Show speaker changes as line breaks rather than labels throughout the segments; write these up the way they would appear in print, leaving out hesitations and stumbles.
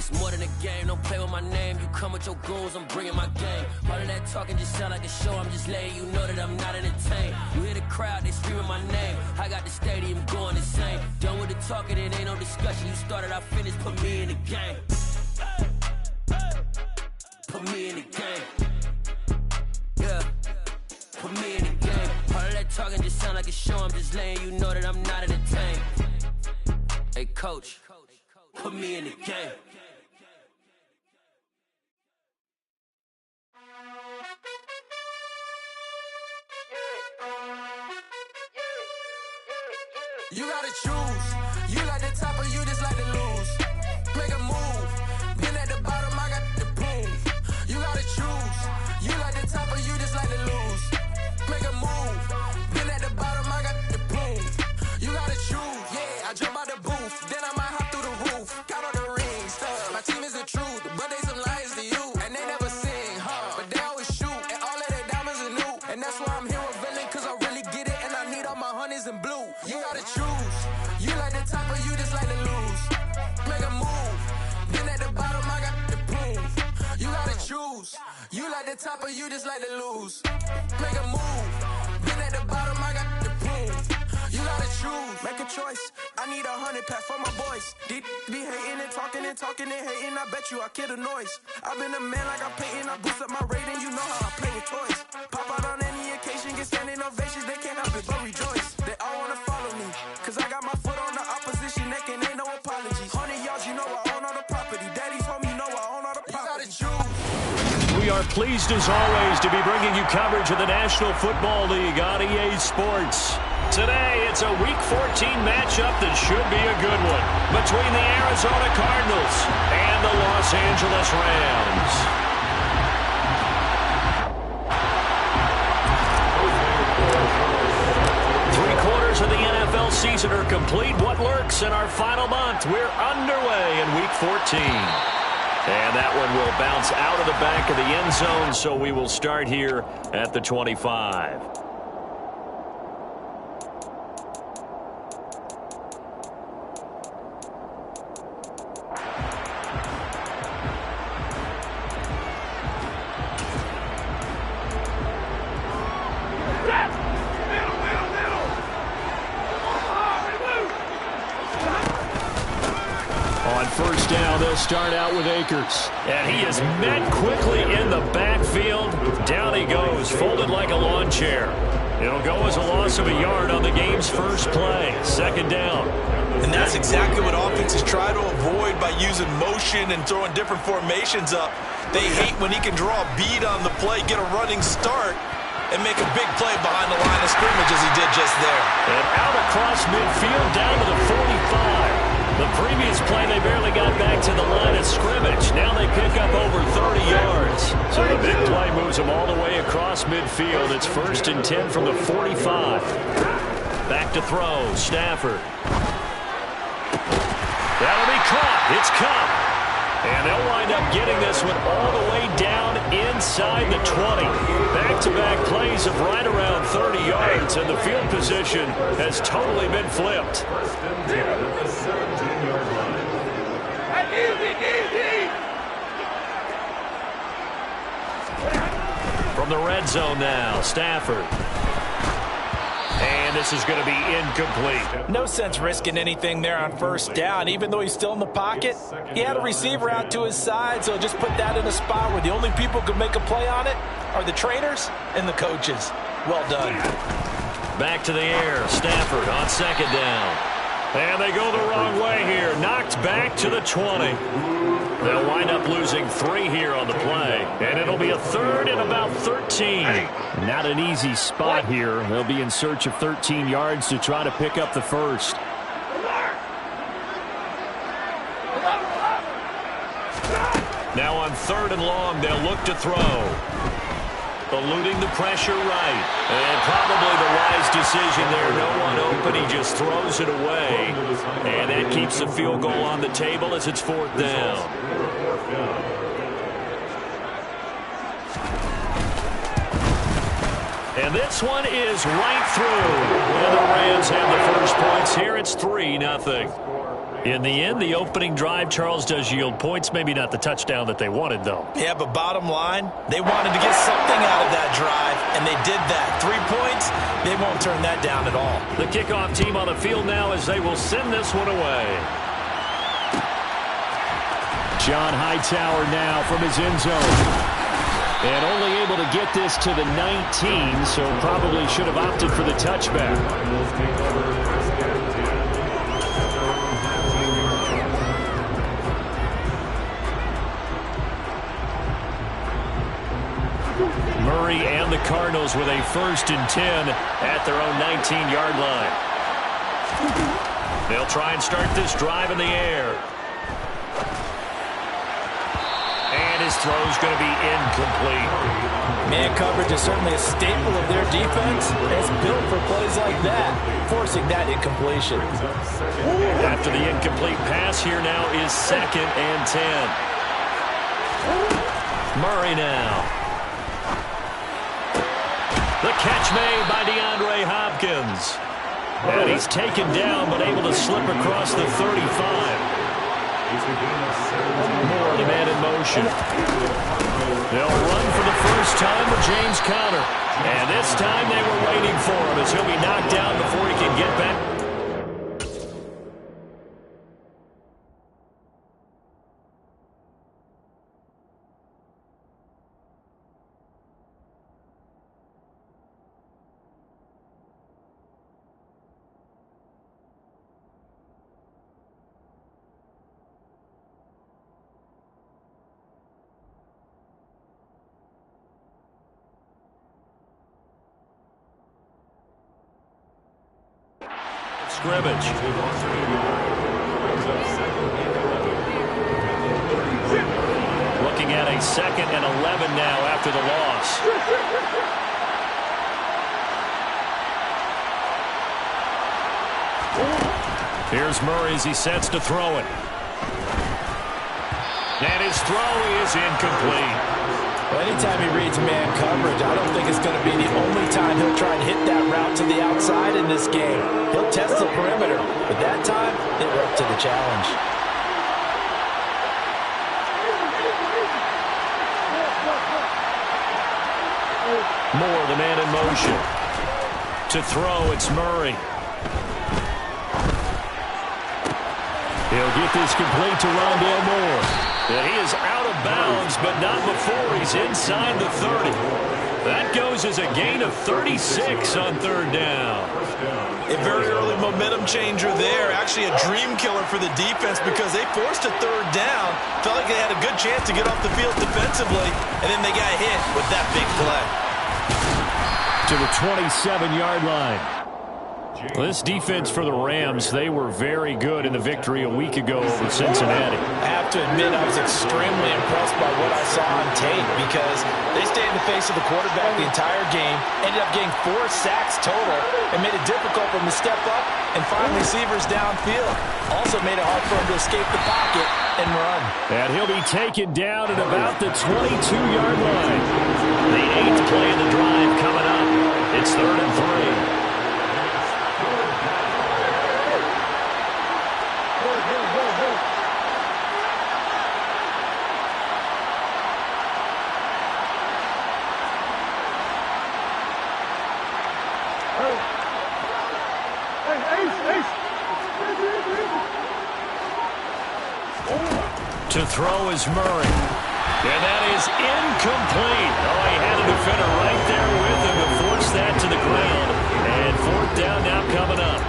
It's more than a game, don't play with my name. You come with your goons, I'm bringing my game. All of that talking just sound like a show, I'm just letting you know that I'm not entertained. You hear the crowd, they screaming my name. I got the stadium going insane. Done with the talking, it ain't no discussion. You started, I finished, put me in the game. Put me in the game. Yeah, put me in the game. All of that talking just sound like a show, I'm just letting you know that I'm not entertained. Hey coach, put me in the game.
You gotta choose. You like the top or you just like to lose. Make a move. Been at the bottom, I got the prove. You gotta choose. You like the top or you just like to lose. Make a move. Been at the bottom, I got the prove. You gotta choose. Yeah, I jump out the booth. Then I might hop through the roof. Count on the rings. My team is the truth, but they some liars to you. And they never sing, but they always shoot. And all of their diamonds are new. And that's why I'm here revealing, cause I really get it. And I need all my honeys in blue. You gotta choose. You like the top or you just like to lose. Make a move. Been at the bottom, I got the proof. You gotta choose. You like the top or you just like to lose. Make a move. Been at the bottom, I got the proof. You gotta choose. Make a choice. I need 100 pack for my boys. Be hating and talking and talking and hating. I bet you I kill the noise. I've been a man like I'm Peyton. I boost up my rating. You know how I play with toys. Pop out on any occasion, get standing ovations. They can't help it but rejoice. They all wanna follow me, cause I got my foot on the opposition neck and ain't no apologies. 100 yards, you know I own all the property. Daddy's home, you know I own all the property. You gotta choose.
We are pleased as always to be bringing you coverage of the National Football League on EA Sports. Today, it's a Week 14 matchup that should be a good one between the Arizona Cardinals and the Los Angeles Rams. Three-quarters of the NFL season are complete. What lurks in our final month? We're underway in Week 14. And that one will bounce out of the back of the end zone, so we will start here at the 25. First down, they'll start out with Akers. And he is met quickly in the backfield. Down he goes, folded like a lawn chair. It'll go as a loss of a yard on the game's first play. Second down.
And that's exactly what offenses try to avoid by using motion and throwing different formations up. They hate when he can draw a bead on the play, get a running start, and make a big play behind the line of scrimmage as he did just there.
And out across midfield down to the 45. The previous play, they barely got back to the line of scrimmage. Now they pick up over 30 yards. So the big play moves them all the way across midfield. It's 1st and 10 from the 45. Back to throw, Stafford. That'll be caught. It's caught. And they'll wind up getting this one all the way down inside the 20. Back-to-back plays of right around 30 yards, and the field position has totally been flipped. From the red zone now, Stafford. And this is going to be incomplete.
No sense risking anything there on first down. Even though he's still in the pocket, he had a receiver out to his side, so just put that in a spot where the only people who could make a play on it are the trainers and the coaches. Well done.
Back to the air. Stafford on second down. And they go the wrong way here. Knocked back to the 20. They'll wind up losing 3 here on the play. And it'll be a 3rd and about 13. Not an easy spot here. They'll be in search of 13 yards to try to pick up the first. Now on 3rd and long, they'll look to throw. Eluding the pressure right. And probably the wise decision there. No one open. He just throws it away. And that keeps the field goal on the table as it's 4th down. And this one is right through. And the Rams have the first points here. It's 3-0. In the end, the opening drive, Charles, does yield points. Maybe not the touchdown that they wanted, though.
Yeah, but bottom line, they wanted to get something out of that drive, and they did that. 3 points, they won't turn that down at all.
The kickoff team on the field now as they will send this one away.
John Hightower now from his end zone. And only able to get this to the 19, so probably should have opted for the touchback.
Murray and the Cardinals with a 1st and 10 at their own 19-yard line. They'll try and start this drive in the air. And his throw's going to be incomplete.
Man coverage is certainly a staple of their defense. It's built for plays like that, forcing that incompletion.
After the incomplete pass, here now is 2nd and 10. Murray now. The catch made by DeAndre Hopkins. And he's taken down, but able to slip across the 35. More the man in motion. They'll run for the first time with James Conner. And this time they were waiting for him as he'll be knocked down before he can get back. Scrimmage. Looking at a 2nd and 11 now after the loss. Here's Murray as he sets to throw it. And his throw is incomplete.
Well, anytime he reads man coverage, I don't think it's going to be the only time he'll try and hit that route to the outside in this game. He'll test the perimeter, but that time, they were up to the challenge.
Moore, the man in motion. To throw, it's Murray. He'll get this complete to Rondale Moore. And he is out of bounds, but not before he's inside the 30. That goes as a gain of 36 on 3rd down.
A very early momentum changer there. Actually a dream killer for the defense because they forced a 3rd down. Felt like they had a good chance to get off the field defensively, and then they got hit with that big play.
To the 27-yard line.
Well, this defense for the Rams, they were very good in the victory a week ago over Cincinnati.
I have to admit I was extremely impressed by what I saw on tape because they stayed in the face of the quarterback the entire game, ended up getting 4 sacks total, and made it difficult for him to step up and find receivers downfield. Also made it hard for him to escape the pocket and run.
And he'll be taken down at about the 22-yard line. The 8th play of the drive coming up. It's 3rd and 3. To throw is Murray. And that is incomplete. Oh, he had a defender right there with him to force that to the ground. And 4th down now coming up.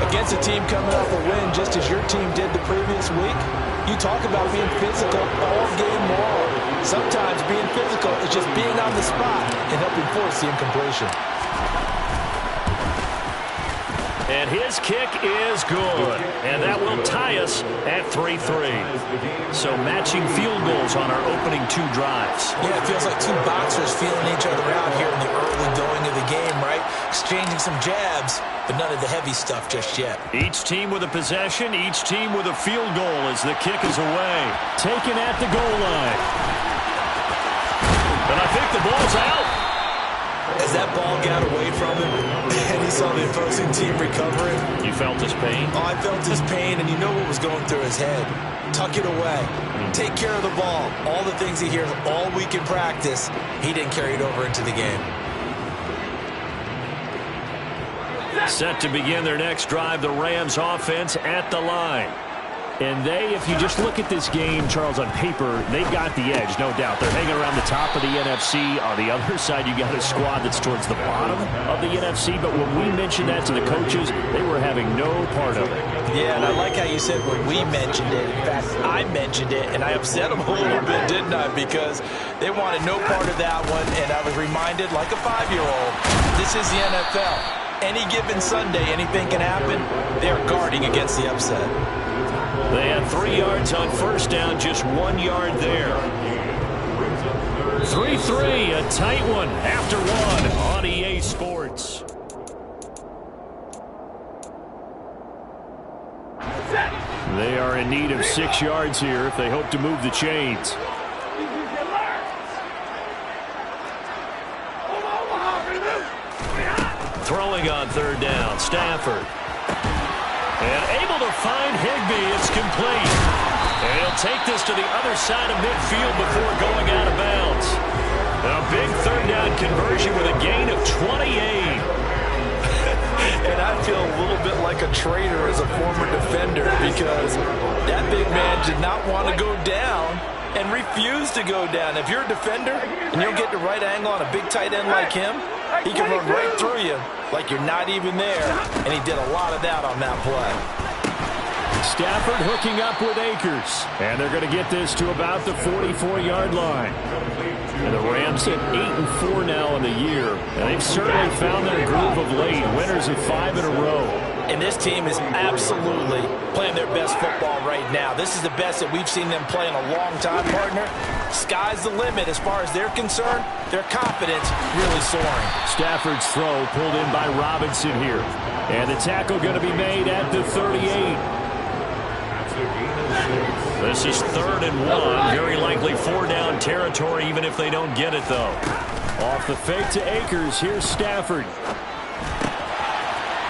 Against a team coming off a win just as your team did the previous week, you talk about being physical all game long. Sometimes being physical is just being on the spot and helping force the incompletion.
And his kick is good. And that will tie us at 3-3. So matching field goals on our opening 2 drives.
Yeah, it feels like 2 boxers feeling each other out here in the early going of the game, right? Exchanging some jabs, but none of the heavy stuff just yet.
Each team with a possession, each team with a field goal as the kick is away. Taken at the goal line. And I think the ball's out.
As that ball got away from him and he saw the opposing team recover it.
You felt his pain?
Oh, I felt his pain, and you know what was going through his head. Tuck it away. Take care of the ball. All the things he hears all week in practice, he didn't carry it over into the game.
Set to begin their next drive, the Rams offense at the line. And if you just look at this game, Charles, on paper, they've got the edge, no doubt. They're hanging around the top of the NFC. On the other side, you got a squad that's towards the bottom of the NFC. But when we mentioned that to the coaches, they were having no part of it.
Yeah, and I like how you said when we mentioned it. In fact, I mentioned it, and I upset them a little bit, didn't I? Because they wanted no part of that one, and I was reminded, like a 5-year-old, this is the NFL. Any given Sunday, anything can happen. They're guarding against the upset.
They had 3 yards on first down, just 1 yard there. 3-3, a tight one after 1 on EA Sports. They are in need of 6 yards here if they hope to move the chains. Throwing on third down, Stafford. And able to find Higbee. It's complete. And he'll take this to the other side of midfield before going out of bounds. A big third down conversion with a gain of 28.
And I feel a little bit like a traitor as a former defender because that big man did not want to go down and refused to go down. If you're a defender and you'll get the right angle on a big tight end like him, he can run right through you like you're not even there, and he did a lot of that on that play.
Stafford hooking up with Akers, and they're going to get this to about the 44-yard line. And the Rams at 8-4 now in the year, and they've certainly found their groove of late, winners of 5 in a row.
And this team is absolutely playing their best football right now. This is the best that we've seen them play in a long time, partner. Sky's the limit as far as they're concerned. Their confidence really soaring.
Stafford's throw pulled in by Robinson here. And the tackle going to be made at the 38. This is 3rd and 1. Very likely 4-down territory, even if they don't get it, though. Off the fake to Akers. Here's Stafford.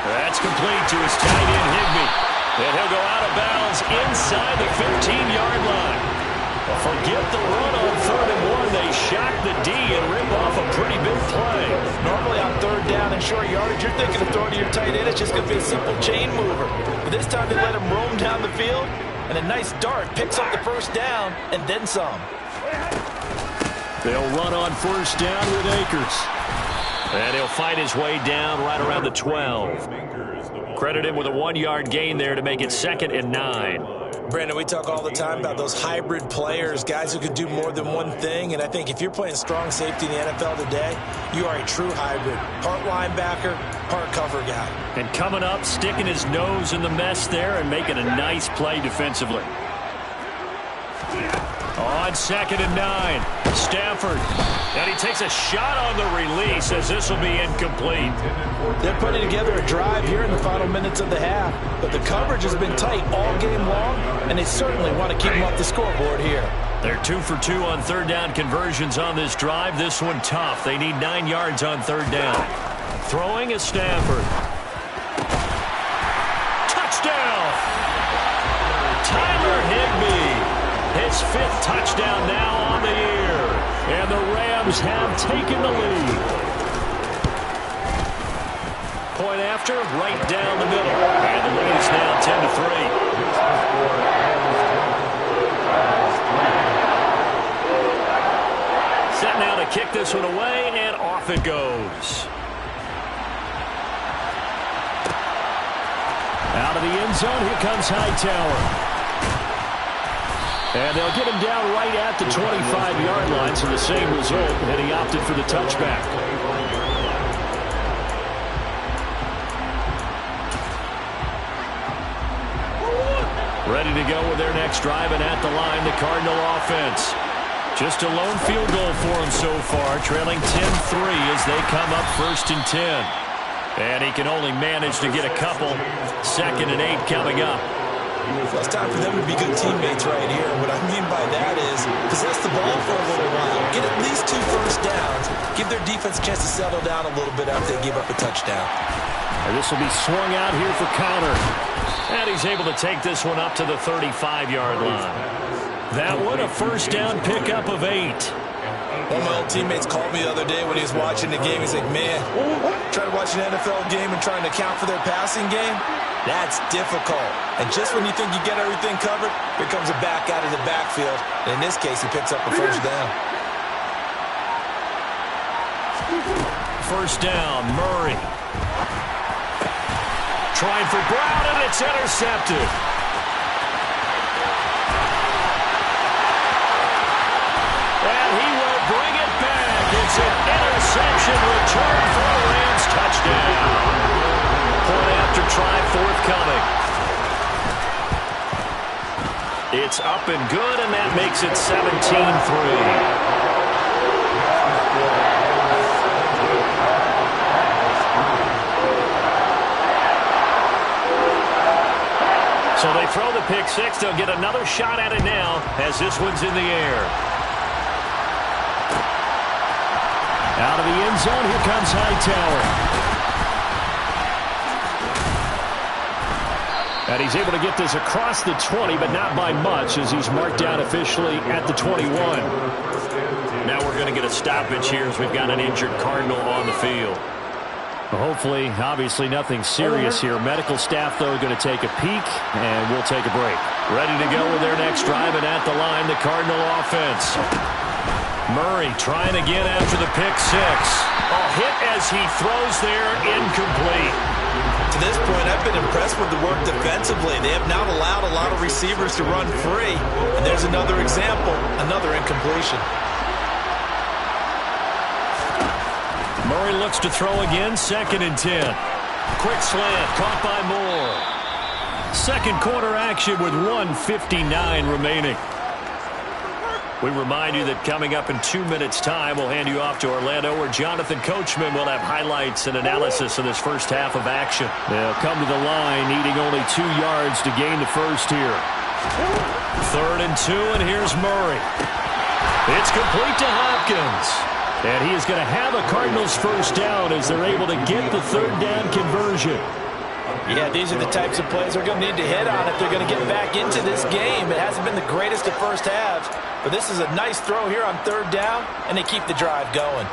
That's complete to his tight end, Higbee. And he'll go out of bounds inside the 15-yard line. Forget the run on 3rd and 1. They shock the D and rip off a pretty big play.
Normally on 3rd down and short yardage, you're thinking of throwing to your tight end. It's just going to be a simple chain mover. But this time they let him roam down the field, and a nice dart picks up the first down and then some.
They'll run on 1st down with Akers. And he'll fight his way down right around the 12. Credit him with a 1-yard gain there to make it 2nd and 9.
Brandon, we talk all the time about those hybrid players, guys who can do more than one thing. And I think if you're playing strong safety in the NFL today, you are a true hybrid. Part linebacker, part cover guy.
And coming up, sticking his nose in the mess there and making a nice play defensively. On 2nd and 9, Stafford. And he takes a shot on the release as this will be incomplete.
They're putting together a drive here in the final minutes of the half, but the coverage has been tight all game long, and they certainly want to keep them off the scoreboard here.
They're 2 for 2 on 3rd down conversions on this drive. This one tough. They need 9 yards on 3rd down. Throwing is Stafford. Touchdown! Tyler Higbee. His 5th touchdown now on the year. And the Rams have taken the lead. Point after, right down the middle. And the lead is now 10-3. Set now to kick this one away, and off it goes. Out of the end zone, here comes Hightower. And they'll get him down right at the 25-yard line, so the same result, and he opted for the touchback. Ready to go with their next drive, and at the line, the Cardinal offense. Just a lone field goal for him so far, trailing 10-3 as they come up 1st and 10. And he can only manage to get a couple. 2nd and 8 coming up.
Well, it's time for them to be good teammates right here. What I mean by that is possess the ball for a little while, get at least 2 first downs, give their defense a chance to settle down a little bit after they give up a touchdown.
And this will be swung out here for counter. And he's able to take this one up to the 35-yard line. That one a first down pickup of 8.
One of my old teammates called me the other day when he was watching the game. He's like, man, trying to watch an NFL game and trying to account for their passing game? That's difficult. And just when you think you get everything covered, here comes a back out of the backfield. And in this case, he picks up a first down.
First down, Murray. Trying for Brown, and it's intercepted. And he will bring it back. It's an interception return for a Rams touchdown. Point after try forthcoming. It's up and good, and that makes it 17-3. So they throw the pick six. They'll get another shot at it now as this one's in the air. Out of the end zone, here comes Hightower. And he's able to get this across the 20, but not by much as he's marked down officially at the 21. Now we're going to get a stoppage here as we've got an injured Cardinal on the field. Hopefully, obviously nothing serious here. Medical staff, though, are going to take a peek, and we'll take a break. Ready to go with their next drive, and at the line, the Cardinal offense. Murray trying again after the pick six. A hit as he throws there, incomplete.
To this point, I've been impressed with the work defensively. They have not allowed a lot of receivers to run free. And there's another example, another incompletion.
Murray looks to throw again, 2nd and 10. Quick slant, caught by Moore. Second quarter action with 1:59 remaining. We remind you that coming up in 2 minutes' time, we'll hand you off to Orlando, where Jonathan Coachman will have highlights and analysis of this first half of action. They'll come to the line, needing only 2 yards to gain the first here. 3rd and 2, and here's Murray. It's complete to Hopkins. And he is going to have a Cardinals first down as they're able to get the 3rd down conversion.
Yeah, these are the types of plays they're going to need to hit on if they're going to get back into this game. It hasn't been the greatest of first halves, but this is a nice throw here on 3rd down, and they keep the drive going.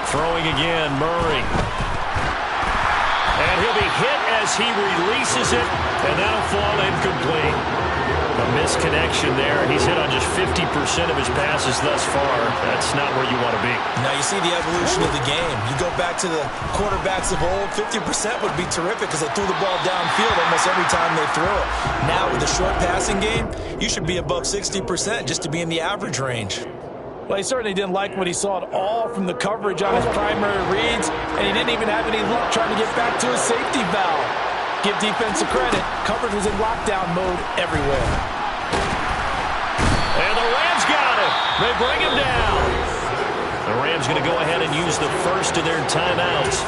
Throwing again, Murray. And he'll be hit as he releases it, and that'll fall incomplete. A misconnection there. He's hit on just 50% of his passes thus far. That's not where you want to be.
Now you see the evolution of the game. You go back to the quarterbacks of old, 50% would be terrific because they threw the ball downfield almost every time they threw it. Now with the short passing game, you should be above 60% just to be in the average range.
Well, he certainly didn't like what he saw at all from the coverage on his primary reads, and he didn't even have any luck trying to get back to his safety valve. Give defense a credit. Coverage was in lockdown mode everywhere.
And the Rams got it. They bring him down. The Rams going to go ahead and use the first of their timeouts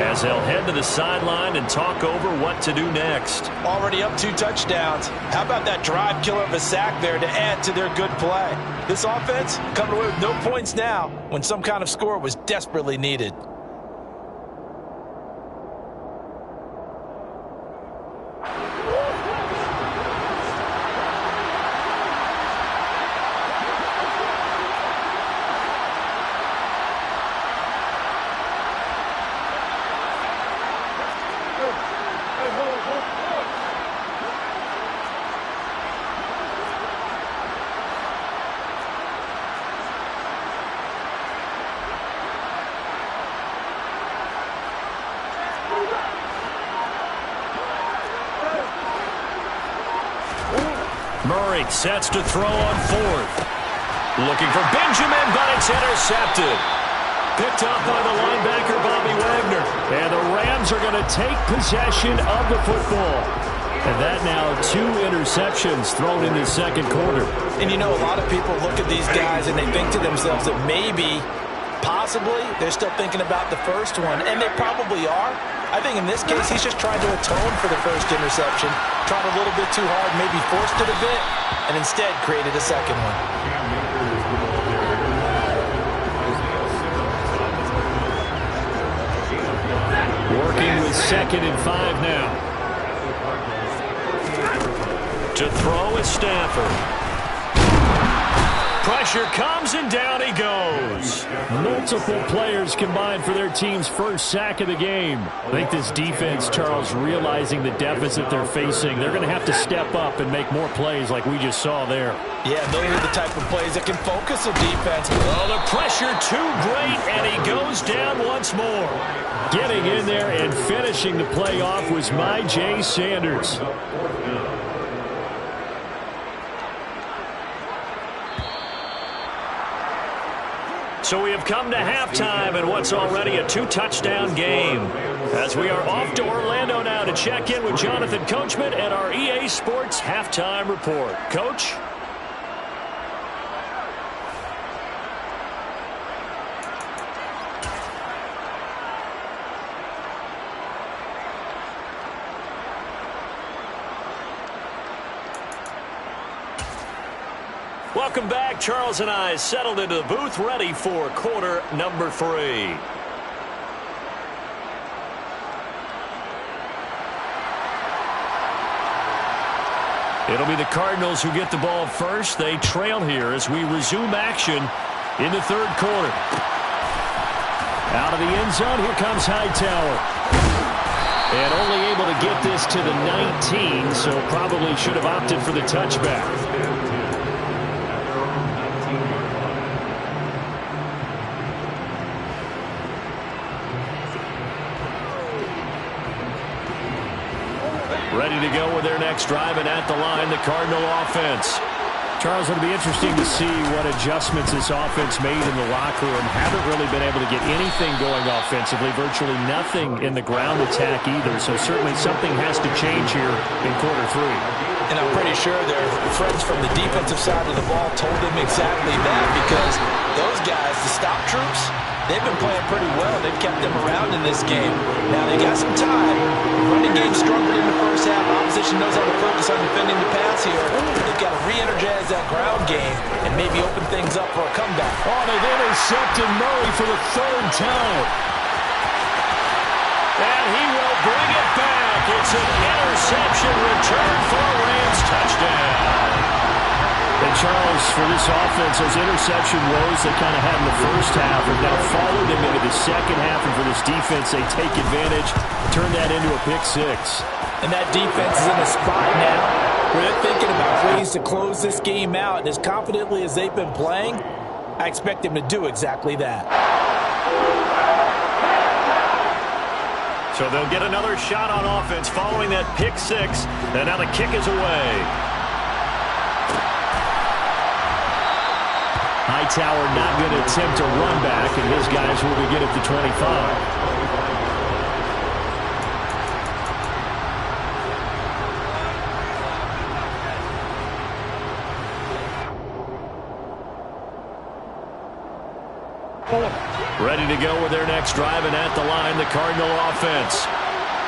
as they'll head to the sideline and talk over what to do next.
Already up 2 touchdowns. How about that drive killer of a sack there to add to their good play? This offense coming away with no points now when some kind of score was desperately needed.
Murray sets to throw on 4th. Looking for Benjamin, but it's intercepted. Picked up by the linebacker, Bobby Wagner. And the Rams are going to take possession of the football. And that now 2 interceptions thrown in the second quarter.
And you know, a lot of people look at these guys and they think to themselves that maybe Possibly. They're still thinking about the first one, and they probably are. I think in this case, he's just trying to atone for the first interception. Tried a little bit too hard, maybe forced it a bit, and instead created a second one.
Working with 2nd and 5 now. To throw is Stafford. Pressure comes, and down he goes. Multiple players combined for their team's first sack of the game. I think this defense, Charles, realizing the deficit they're facing, they're going to have to step up and make more plays like we just saw there.
Yeah, those are the type of plays that can focus a defense.
Oh, the pressure too great, and he goes down once more. Getting in there and finishing the play off was Jay Sanders. So we have come to halftime in what's already a 2-touchdown game. As we are off to Orlando now to check in with Jonathan Coachman at our EA Sports Halftime Report. Coach? Welcome back. Charles and I settled into the booth, ready for quarter number 3. It'll be the Cardinals who get the ball first. They trail here as we resume action in the third quarter. Out of the end zone, here comes Hightower. And only able to get this to the 19, so probably should have opted for the touchback. Ready to go with their next drive, and at the line, the Cardinal offense. Charles, it'll be interesting to see what adjustments this offense made in the locker room. Haven't really been able to get anything going offensively, virtually nothing in the ground attack either, so certainly something has to change here in quarter 3.
And I'm pretty sure their friends from the defensive side of the ball told them exactly that, because those guys, the stop troops, they've been playing pretty well. They've kept them around in this game. Now, they got some time. Running game struggled in the first half. Opposition knows how to focus on defending the pass here. They've got to re-energize that ground game and maybe open things up for a comeback.
Oh, they've intercepted Murray for the 3rd time. And he will bring it back. It's an interception return for a Rams touchdown. And Charles, for this offense, those interception woes they kind of had in the first half have now followed them into the second half. And for this defense, they take advantage, turn that into a pick 6.
And that defense is in a spot now where they're thinking about ways to close this game out. And as confidently as they've been playing, I expect them to do exactly that.
So they'll get another shot on offense following that pick 6. And now the kick is away. Hightower not going to attempt a run back, and his guys will begin at the 25. Ready to go with their next drive, and at the line, the Cardinal offense.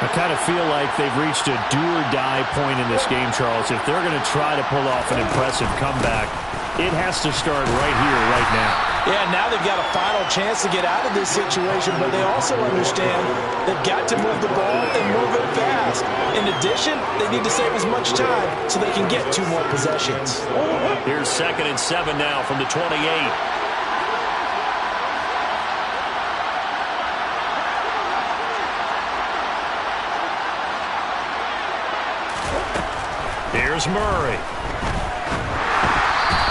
I kind of feel like they've reached a do-or-die point in this game, Charles. If they're going to try to pull off an impressive comeback, it has to start right here, right now.
Yeah, now they've got a final chance to get out of this situation, but they also understand they've got to move the ball and move it fast. In addition, they need to save as much time so they can get 2 more possessions.
Here's 2nd and 7 now from the 28. Here's Murray.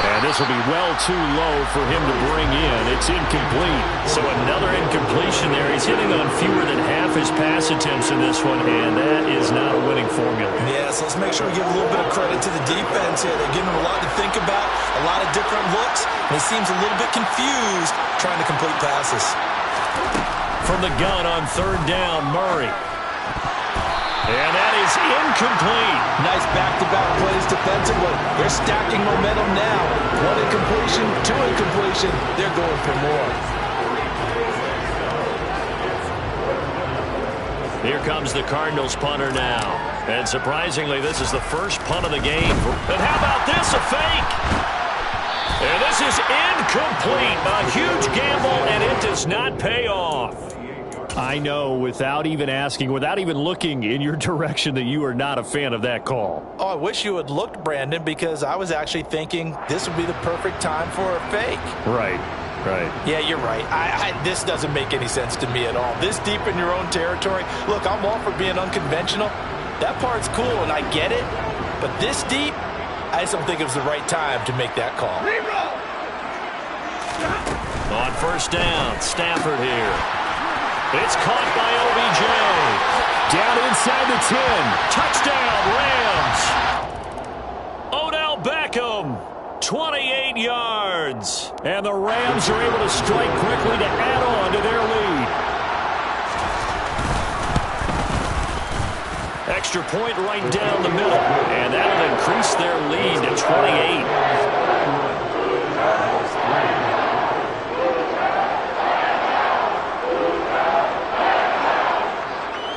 And this will be well too low for him to bring in. It's incomplete. So another incompletion there. He's hitting on fewer than half his pass attempts in this one, and that is not a winning formula.
Yeah, so let's make sure we give a little bit of credit to the defense here. They're giving him a lot to think about, a lot of different looks, and he seems a little bit confused trying to complete passes.
From the gun on 3rd down, Murray. And that is incomplete.
Nice back-to-back plays defensively. They're stacking momentum now. 1 incompletion, 2 incompletion. They're going for more.
Here comes the Cardinals punter now. And surprisingly, this is the first punt of the game. And how about this, a fake? And this is incomplete. A huge gamble, and it does not pay off. I know, without even asking, without even looking in your direction, that you are not a fan of that call.
Oh, I wish you had looked, Brandon, because I was actually thinking this would be the perfect time for a fake.
Right.
Yeah, you're right. This doesn't make any sense to me at all. This deep in your own territory. Look, I'm all for being unconventional. That part's cool, and I get it. But this deep, I just don't think it was the right time to make that call.
On first down, Stafford here. It's caught by OBJ. Down inside the 10. Touchdown, Rams. Odell Beckham, 28 yards. And the Rams are able to strike quickly to add on to their lead. Extra point right down the middle. And that'll increase their lead to 28.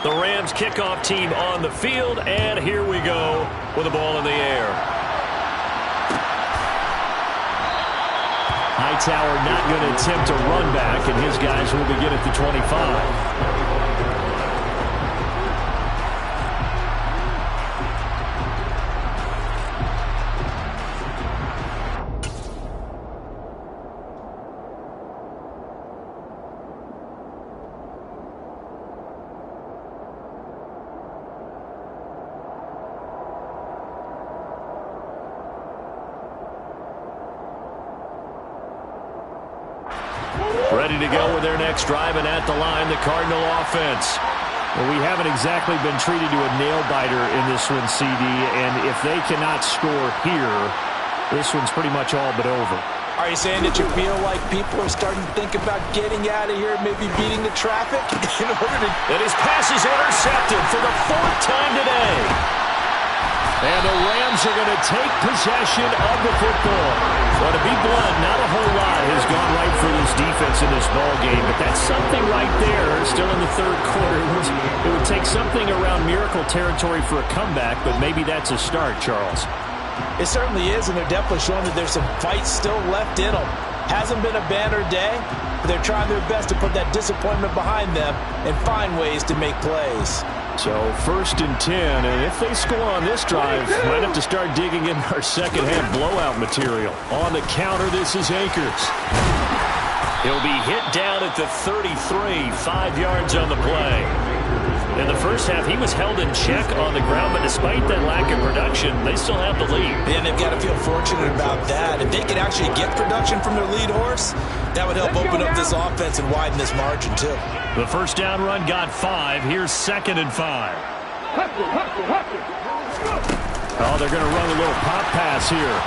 The Rams kickoff team on the field, and here we go with the ball in the air. Hightower not going to attempt a run back, and his guys will begin at the 25. Ready to go with their next drive, and at the line, the Cardinal offense. Well, we haven't exactly been treated to a nail-biter in this one, CD, and if they cannot score here, this one's pretty much all but over.
Are you saying that you feel like people are starting to think about getting out of here, maybe beating the traffic in order to...
And his pass is intercepted for the 4th time today. And the Rams are going to take possession of the football. Well, to be blunt, not a whole lot has gone right for this defense in this ball game, but that's something right there. Still in the 3rd quarter. It would take something around miracle territory for a comeback, but maybe that's a start, Charles.
It certainly is, and they're definitely showing that there's some fight still left in them. Hasn't been a banner day, but they're trying their best to put that disappointment behind them and find ways to make plays.
So 1st and 10, and if they score on this drive, might have to start digging in our second-half blowout material. On the counter, this is Akers. He'll be hit down at the 33, 5 yards on the play. In the first half, he was held in check on the ground, but despite that lack of production, they still have the lead.
And they've got to feel fortunate about that. If they could actually get production from their lead horse, that would help open up this offense and widen this margin, too.
The first down run got 5. Here's 2nd and 5. Oh, they're going to run a little pop pass here.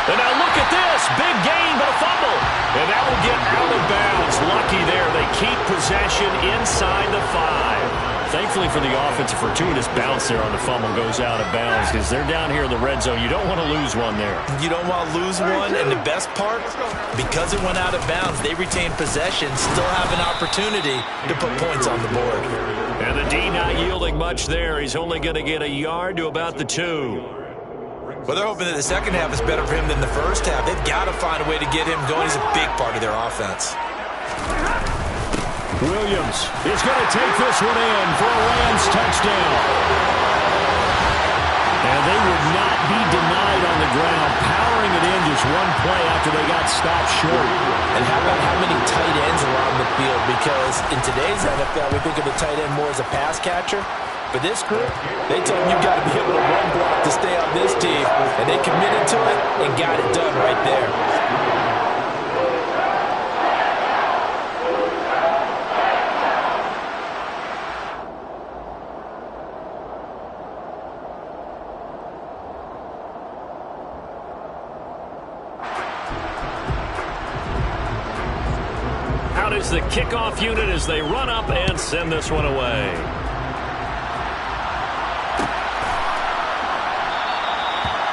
And now look at this. Big gain, but a fumble. And that will get out of bounds. Lucky there. They keep possession inside the 5. Thankfully for the offense, a fortuitous bounce there on the fumble goes out of bounds because they're down here in the red zone. You don't want to lose one there.
You don't want to lose one, and the best part, because it went out of bounds, they retain possession, still have an opportunity to put points on the board.
And the D not yielding much there. He's only going to get a yard to about the 2.
Well, they're hoping that the second half is better for him than the first half. They've got to find a way to get him going. He's a big part of their offense.
Williams is going to take this one in for a Rams touchdown. And they would not be denied on the ground, powering it in just one play after they got stopped short.
And how about how many tight ends are on the field? Because in today's NFL, we think of the tight end more as a pass catcher. For this group, they told them you've got to be able to run block to stay on this team. And they committed to it and got it done right there.
Out is the kickoff unit as they run up and send this one away.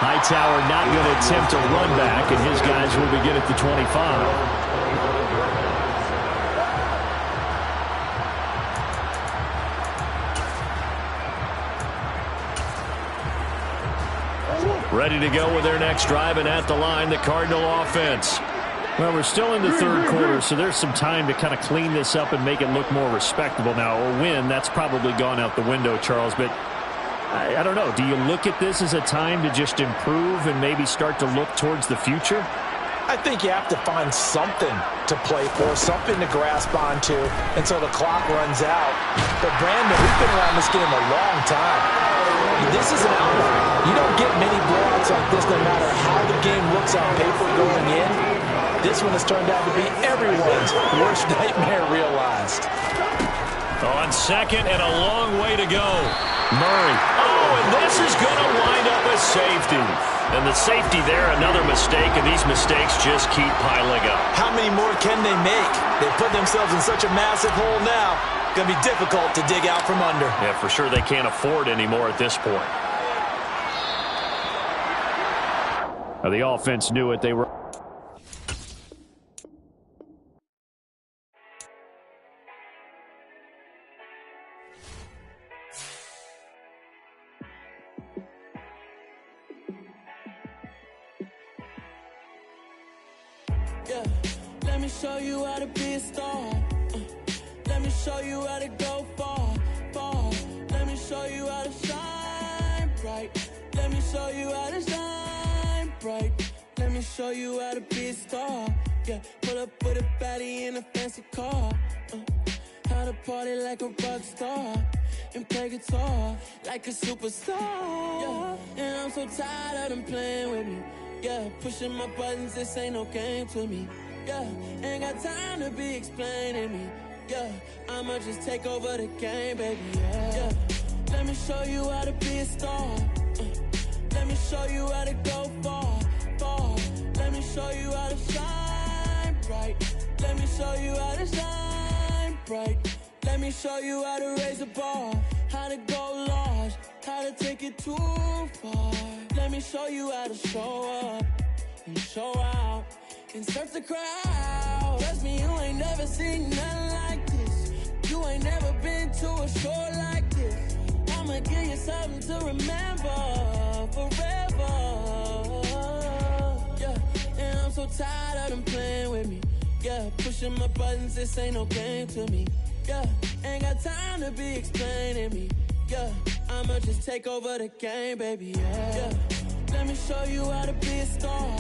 Hightower not going to attempt a run back, and his guys will begin at the 25. Ready to go with their next drive, and at the line, the Cardinal offense.
Well, we're still in the third quarter, so there's some time to kind of clean this up and make it look more respectable. Now, a win, that's probably gone out the window, Charles, but I don't know. Do you look at this as a time to just improve and maybe start to look towards the future?
I think you have to find something to play for, something to grasp onto until the clock runs out. But, Brandon, we've been around this game a long time. This is an outlier. You don't get many blowouts like this no matter how the game looks on paper going in. This one has turned out to be everyone's worst nightmare realized.
On second and a long way to go. Murray. Oh, and this is going to wind up a safety. And the safety there, another mistake, and these mistakes just keep piling up.
How many more can they make? They put themselves in such a massive hole now. Going to be difficult to dig out from under.
Yeah, for sure they can't afford anymore at this point.
Now, the offense knew it. They were...
Yeah, let me show you how to be a star. Let me show you how to go far, far. Let me show you how to shine bright. Let me show you how to shine bright. Let me show you how to be a star. Yeah, pull up with a baddie in a fancy car. How to party like a rock star and play guitar like a superstar. Yeah, and I'm so tired of them playing with me. Yeah, pushing my buttons, this ain't no game to me. Yeah, ain't got time to be explaining me. Yeah, I'ma just take over the game, baby. Yeah, let me show you how to be a star. Let me show you how to go far, far. Let me show you how to shine bright. Let me show you how to shine bright. Let me show you how to raise the bar, how to go large, how to take it too far. Let me show you how to show up and show out and surf the crowd. Trust me, you ain't never seen nothing like this. You ain't never been to a show like this. I'ma give you something to remember forever. Yeah, and I'm so tired of them playing with me. Yeah, pushing my buttons, this ain't no game to me. Yeah, ain't got time to be explaining me. Yeah, I'ma just take over the game, baby. Yeah, let me show you how to be a star.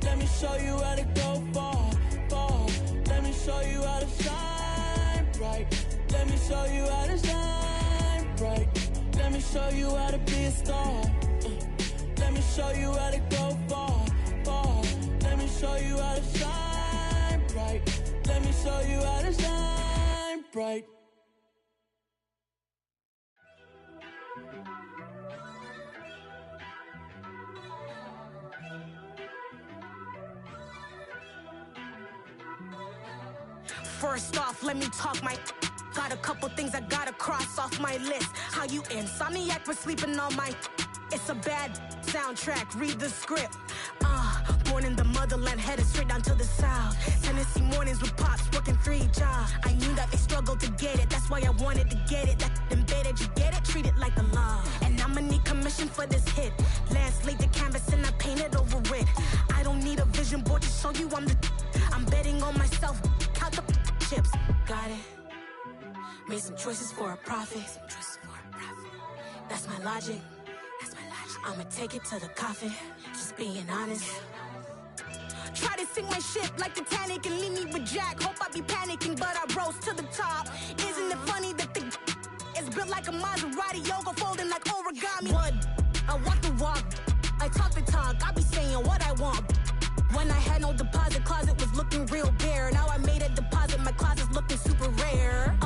Let me show you how to go far, far. Let me show you how to shine bright. Let me show you how to shine bright. Let me show you how to be a star. Let me show you how to go far, far. Let me show you how to shine bright. Let me show you how to shine bright.
First off, let me talk my... Got a couple things I gotta cross off my list. How you insomniac for sleeping on my... It's a bad soundtrack, read the script. Born in the motherland, headed straight down to the south. Tennessee mornings with pops, working 3 jobs. I knew that they struggled to get it, that's why I wanted to get it. That embedded, you get it, treat it like a law. And I'ma need commission for this hit. Last laid the canvas and I painted over it. I don't need a vision board to show you I'm betting on myself, count the chips. Got it. Made some choices for a profit. That's my logic. I'ma take it to the coffin, just being honest. Try to sink my ship like Titanic and leave me with Jack. Hope I be panicking, but I rose to the top. Isn't it funny that the is built like a Maserati, yoga folding like origami? What? I walk the walk, I talk the talk, I be saying what I want. When I had no deposit, closet was looking real bare. Now I made a deposit, my closet's looking super rare.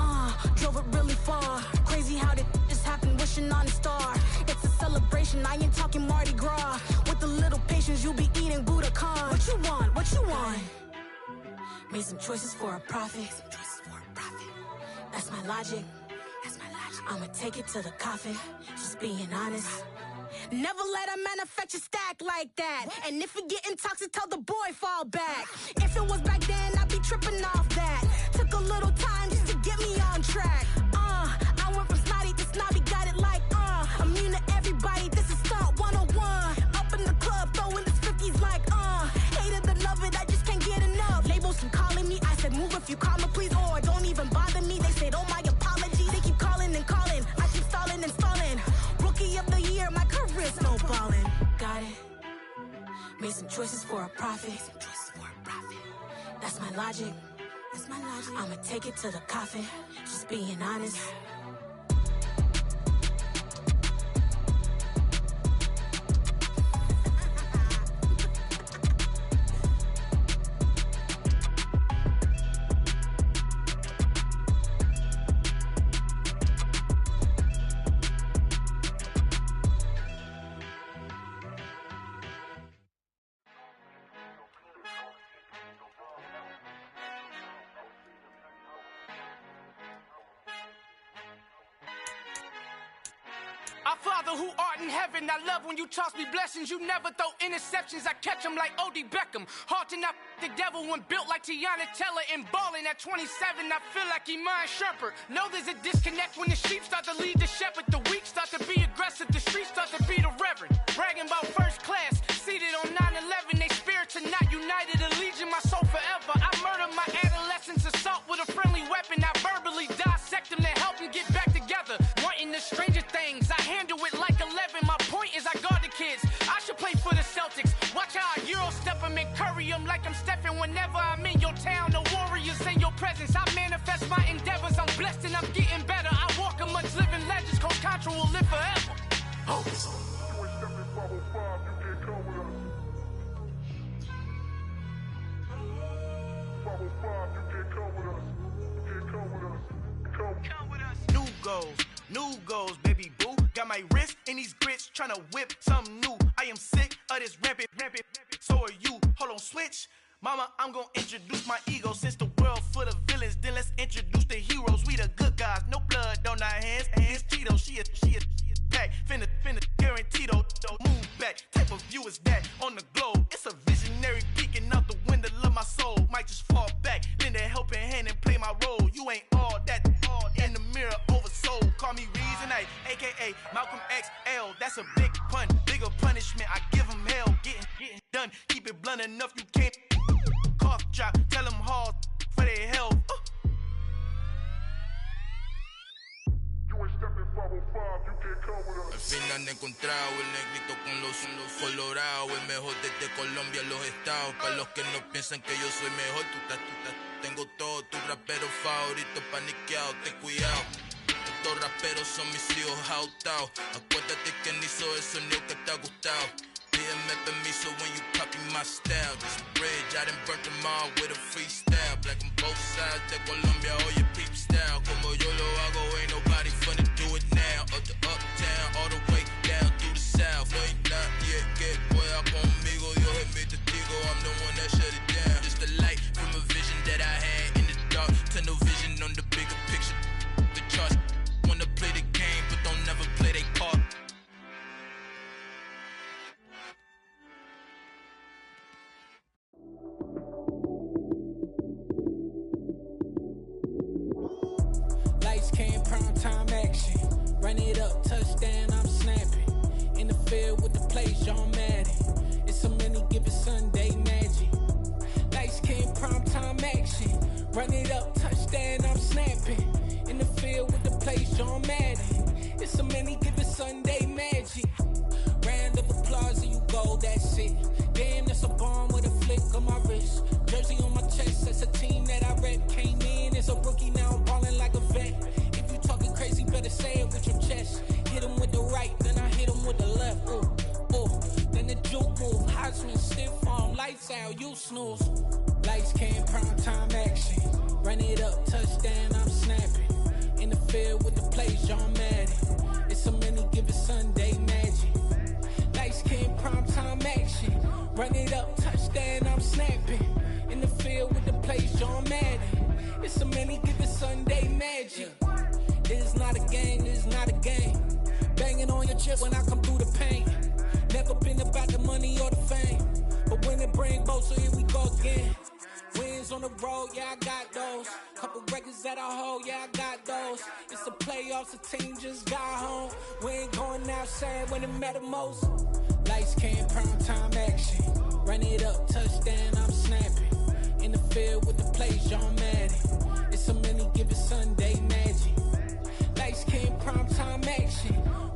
Drove it really far. Crazy how did just happen, wishing on a star. It's a celebration, I ain't talking Mardi Gras. With a little patience, you'll be eating Budokan. What you want? What you want? Made some choices for a profit. That's my logic. I'ma take it to the coffin, just being honest. Never let a manufacture stack like that. And if it getting toxic, tell the boy fall back. If it was back then, I'd be tripping off that. Took a little time just to get me on track. I went from snotty to snobby, got it like immune to everybody, this is stunt 101. If you call me, please, or don't even bother me. They said, oh, my apology. They keep calling and calling. I keep stalling and stalling. Rookie of the year, my career snowballing. Got it. Made some choices for a profit. That's my logic. I'ma take it to the coffin. Just being honest.
Our Father who art in heaven, I love when you toss me blessings. You never throw interceptions, I catch them like O.D. Beckham. Hard to not the devil when built like Tiana Teller and balling at 27. I feel like Iman Shumpert. Know there's a disconnect when the sheep start to lead the shepherd. The weak start to be aggressive, the streets start to be the reverend. Bragging about first class, seated on 9/11. They spirits are not united, a legion, my soul forever. I murder my adolescence, assault with a friendly weapon. I verbally dissect them to help them get back together. Wanting the stranger things, I handle it like 11. My point is I guard the kids. I should play for the Celtics. Watch how I Euro step them and curry them like I'm Stephen. Whenever I'm in your town, the Warriors in your presence. I manifest my endeavors. I'm blessed and I'm getting better. I walk amongst living legends. Coach Contra will live forever. Oh. New goals, baby boo. Got my wrist in these grits, tryna whip something new. I am sick of this rampant. So are you. Hold on, switch. Mama, I'm gonna introduce my ego. Since the world full of villains, then let's introduce the heroes. We the good guys, no blood on our hands. Hands Tito, she is back. Finna, guaranteed, move back. Type of view is that on the globe? It's a visionary peeking out the window of my soul. Might just fall back, lend a helping hand and play my role. You ain't all that in the mirror oversold. Call me Reason A, aka Malcolm XL. That's a big pun, bigger punishment. I give him hell, getting done. Keep it blunt enough, you can't cough drop. Tell them hard for their health.
Al fin han encontrado el negrito con los colorados, el mejor desde Colombia a los estados. Para los que no piensan que yo soy mejor, tengo todo, tus raperos favoritos paniqueados, ten cuidado. Estos raperos son mis hijos jautados. Acuérdate que ni hizo el sonido que te ha gustado. Pídeme permiso when you copy my style. This bridge, I done burnt them all with a freestyle. Black on both sides de Colombia, oye peep style. Como yo lo hago, ain't nobody finna do it now. Up to uptown, all the way down through the south. No hay nadie que pueda conmigo, Dios es mi testigo. I'm the one that shut it down. Just the light from a vision that I had in the dark. Tunnel vision on the bigger picture. The charts wanna play the game, but don't never play their part.
Time action, run it up, touchdown, I'm snapping. In the field with the plays, John Madden. It's a many given Sunday magic. Lights came prime time action, run it up, touchdown, I'm snapping. In the field with the plays, John Madden. It's a many given Sunday magic. Round of applause and you go, that's it. Damn, that's a bomb with a flick on my wrist. Jersey on my chest, that's a team that I rep. Came in as a rookie, now I'm ballin' like a vet. Crazy, better say it with your chest. Hit him with the right, then I hit him with the left. Then the juke move. Heisman, stiff arm, lights out, you snooze. Lights came, prime time action. Run it up, touchdown, I'm snapping. In the field with the plays, John Madden. It's a many given Sunday magic. Lights came, prime time action. Run it up, touchdown, I'm snapping. In the field with the plays, John Madden. It's a many given Sunday magic. This is not a game, this is not a game. Banging on your chest when I come through the pain. Never been about the money or the fame. But when it bring both, so here we go again. Wins on the road, yeah, I got those. Couple records that I hold, yeah, I got those. It's the playoffs, the team just got home. We ain't going outside when it matter most. Lights came, prime time action. Run it up, touchdown, I'm snapping. In the field with the plays, John Madden.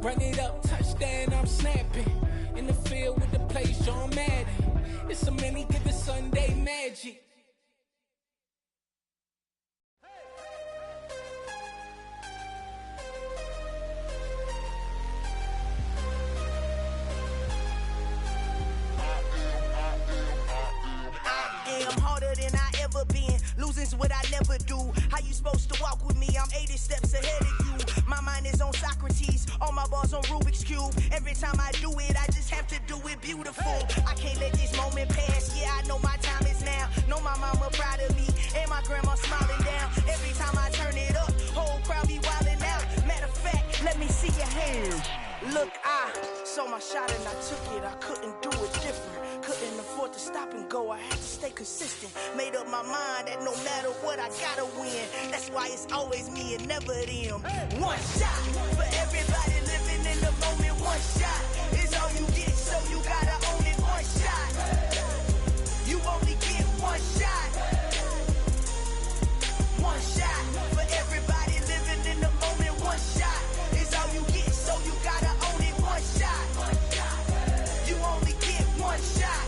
Run it up, touchdown, I'm snapping. In the field with the plays, John Madden. It's a many given Sunday magic.
I'm harder than I ever been. Losing's what I never do. How you supposed to walk with me? I'm 80 steps ahead of you. My mind is on Socrates. All my bars on Rubik's Cube. Every time I do it, I just have to do it beautiful. I can't let this moment pass. Yeah, I know my time is now. Know my mama proud of me. And my grandma smiling down. Every time I turn it up, whole crowd be wilding out. Matter of fact, let me see your hands. Look, I saw my shot and I took it. I couldn't do it different. Couldn't afford to stop and go. I had to stay consistent. Made up my mind that no matter what, I gotta win. That's why it's always me and never them. One shot for everybody living in the moment. One shot is all you get, so you gotta own it. One shot. You only get one shot. One shot for everybody living in the moment. One shot is all you get, so you gotta own it. One shot. You only get one shot.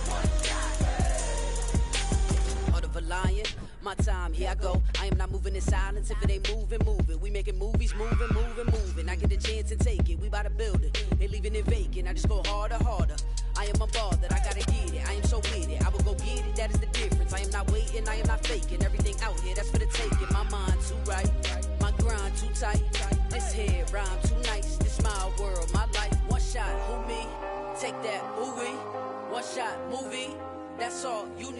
Of a lion, my time, here I go. I am not moving in silence. If it ain't moving, moving. We making movies, moving. I get a chance and take it. We bout to build it. They leaving it vacant. I just go harder. I am a ball that I gotta get it. I am so with it. I will go get it. That is the difference. I am not waiting. I am not faking. Everything out here, that's for the taking. My mind too right. My grind too tight. This head rhyme too nice. This my world, my life. One shot, who me? Take that, ooh-wee. One shot, movie. That's all you need.